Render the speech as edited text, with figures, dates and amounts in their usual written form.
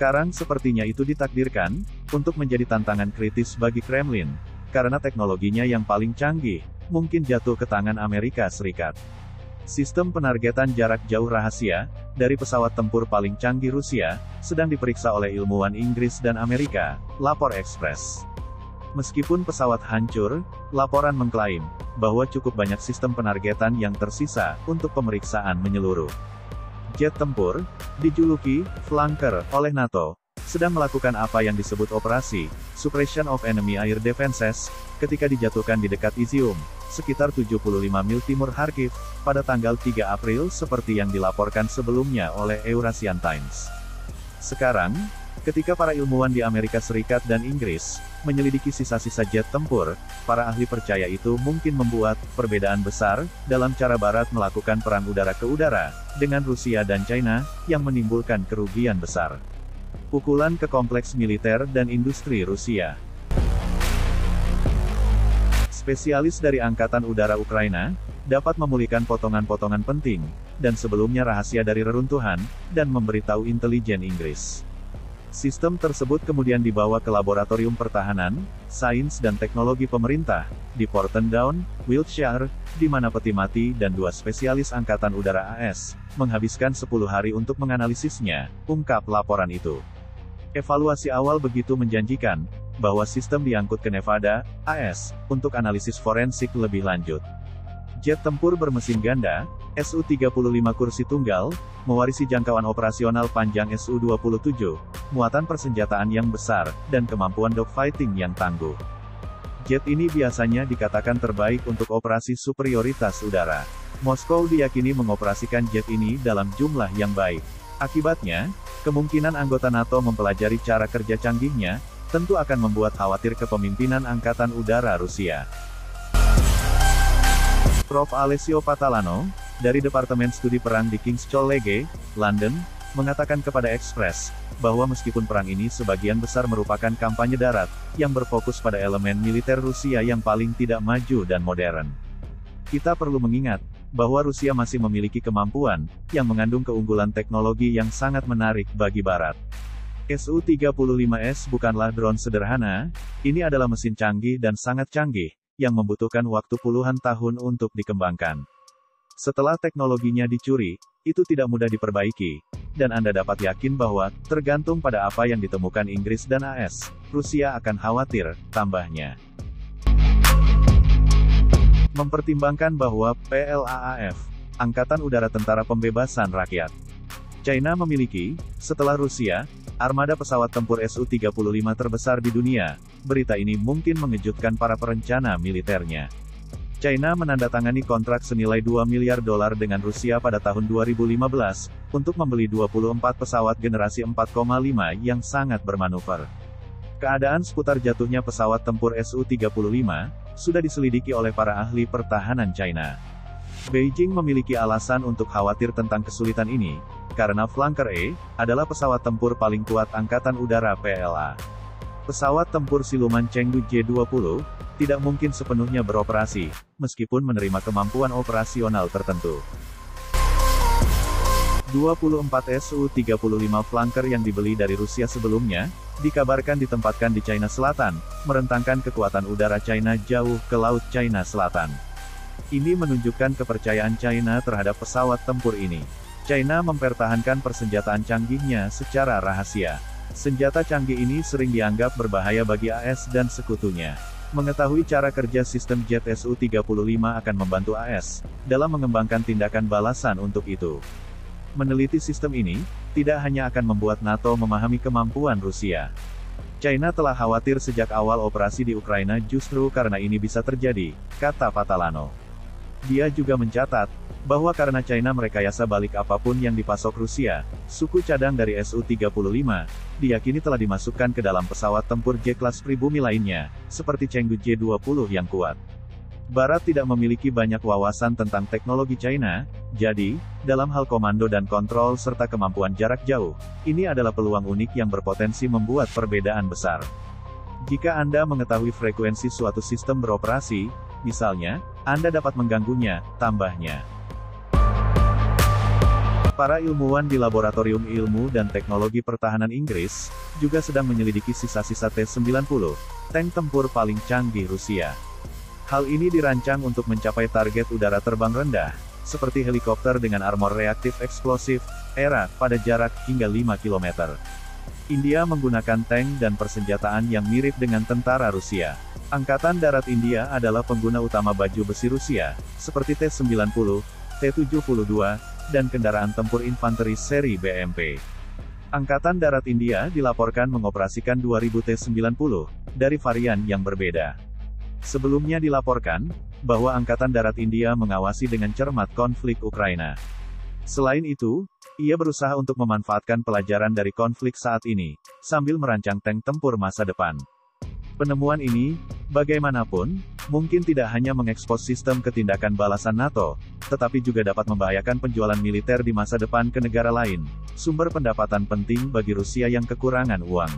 Sekarang sepertinya itu ditakdirkan untuk menjadi tantangan kritis bagi Kremlin, karena teknologinya yang paling canggih mungkin jatuh ke tangan Amerika Serikat. Sistem penargetan jarak jauh rahasia dari pesawat tempur paling canggih Rusia sedang diperiksa oleh ilmuwan Inggris dan Amerika, lapor Express. Meskipun pesawat hancur, laporan mengklaim bahwa cukup banyak sistem penargetan yang tersisa untuk pemeriksaan menyeluruh. Jet tempur, dijuluki flanker oleh NATO, sedang melakukan apa yang disebut operasi Suppression of Enemy Air Defenses ketika dijatuhkan di dekat Izium, sekitar 75 mil timur Kharkiv, pada tanggal 3 April seperti yang dilaporkan sebelumnya oleh Eurasian Times. Sekarang, ketika para ilmuwan di Amerika Serikat dan Inggris menyelidiki sisa-sisa jet tempur, para ahli percaya itu mungkin membuat perbedaan besar dalam cara Barat melakukan perang udara ke udara dengan Rusia dan China yang menimbulkan kerugian besar. Pukulan ke kompleks militer dan industri Rusia. Spesialis dari Angkatan Udara Ukraina dapat memulihkan potongan-potongan penting dan sebelumnya rahasia dari reruntuhan dan memberitahu intelijen Inggris. Sistem tersebut kemudian dibawa ke laboratorium pertahanan, sains dan teknologi pemerintah di Portendown, Wiltshire, di mana peti mati dan 2 spesialis Angkatan Udara AS menghabiskan 10 hari untuk menganalisisnya, ungkap laporan itu. Evaluasi awal begitu menjanjikan bahwa sistem diangkut ke Nevada, AS, untuk analisis forensik lebih lanjut. Jet tempur bermesin ganda, Su-35 kursi tunggal, mewarisi jangkauan operasional panjang Su-27, muatan persenjataan yang besar, dan kemampuan dogfighting yang tangguh. Jet ini biasanya dikatakan terbaik untuk operasi superioritas udara. Moskow diyakini mengoperasikan jet ini dalam jumlah yang baik. Akibatnya, kemungkinan anggota NATO mempelajari cara kerja canggihnya, tentu akan membuat khawatir kepemimpinan Angkatan Udara Rusia. Prof. Alessio Patalano, dari Departemen Studi Perang di King's College, London, mengatakan kepada Express, bahwa meskipun perang ini sebagian besar merupakan kampanye darat, yang berfokus pada elemen militer Rusia yang paling tidak maju dan modern. Kita perlu mengingat, bahwa Rusia masih memiliki kemampuan, yang mengandung keunggulan teknologi yang sangat menarik bagi Barat. Su-35S bukanlah drone sederhana, ini adalah mesin canggih dan sangat canggih, yang membutuhkan waktu puluhan tahun untuk dikembangkan. Setelah teknologinya dicuri, itu tidak mudah diperbaiki, dan Anda dapat yakin bahwa, tergantung pada apa yang ditemukan Inggris dan AS, Rusia akan khawatir, tambahnya. Mempertimbangkan bahwa PLAAF, Angkatan Udara Tentara Pembebasan Rakyat China memiliki, setelah Rusia, armada pesawat tempur Su-35 terbesar di dunia. Berita ini mungkin mengejutkan para perencana militernya. China menandatangani kontrak senilai $2 miliar dengan Rusia pada tahun 2015, untuk membeli 24 pesawat generasi 4,5 yang sangat bermanuver. Keadaan seputar jatuhnya pesawat tempur Su-35, sudah diselidiki oleh para ahli pertahanan China. Beijing memiliki alasan untuk khawatir tentang kesulitan ini, karena Flanker E adalah pesawat tempur paling kuat Angkatan Udara PLA. Pesawat tempur siluman Chengdu J-20 tidak mungkin sepenuhnya beroperasi, meskipun menerima kemampuan operasional tertentu. 24 Su-35 Flanker yang dibeli dari Rusia sebelumnya, dikabarkan ditempatkan di China Selatan, merentangkan kekuatan udara China jauh ke Laut China Selatan. Ini menunjukkan kepercayaan China terhadap pesawat tempur ini. China mempertahankan persenjataan canggihnya secara rahasia. Senjata canggih ini sering dianggap berbahaya bagi AS dan sekutunya. Mengetahui cara kerja sistem jet Su-35 akan membantu AS dalam mengembangkan tindakan balasan untuk itu. Meneliti sistem ini, tidak hanya akan membuat NATO memahami kemampuan Rusia. China telah khawatir sejak awal operasi di Ukraina justru karena ini bisa terjadi, kata Patalano. Dia juga mencatat, bahwa karena China merekayasa balik apapun yang dipasok Rusia, suku cadang dari Su-35, diyakini telah dimasukkan ke dalam pesawat tempur J-kelas pribumi lainnya, seperti Chengdu J-20 yang kuat. Barat tidak memiliki banyak wawasan tentang teknologi China, jadi, dalam hal komando dan kontrol serta kemampuan jarak jauh, ini adalah peluang unik yang berpotensi membuat perbedaan besar. Jika Anda mengetahui frekuensi suatu sistem beroperasi, misalnya, Anda dapat mengganggunya, tambahnya. Para ilmuwan di Laboratorium Ilmu dan Teknologi Pertahanan Inggris, juga sedang menyelidiki sisa-sisa T-90, tank tempur paling canggih Rusia. Hal ini dirancang untuk mencapai target udara terbang rendah, seperti helikopter dengan armor reaktif eksplosif, ERA, pada jarak hingga 5 km. India menggunakan tank dan persenjataan yang mirip dengan tentara Rusia. Angkatan Darat India adalah pengguna utama baju besi Rusia, seperti T-90, T-72, dan kendaraan tempur infanteri seri BMP. Angkatan Darat India dilaporkan mengoperasikan 2000 T-90, dari varian yang berbeda. Sebelumnya dilaporkan, bahwa Angkatan Darat India mengawasi dengan cermat konflik Ukraina. Selain itu, ia berusaha untuk memanfaatkan pelajaran dari konflik saat ini, sambil merancang tank tempur masa depan. Penemuan ini, bagaimanapun, mungkin tidak hanya mengekspos sistem ketindakan balasan NATO, tetapi juga dapat membahayakan penjualan militer di masa depan ke negara lain, sumber pendapatan penting bagi Rusia yang kekurangan uang.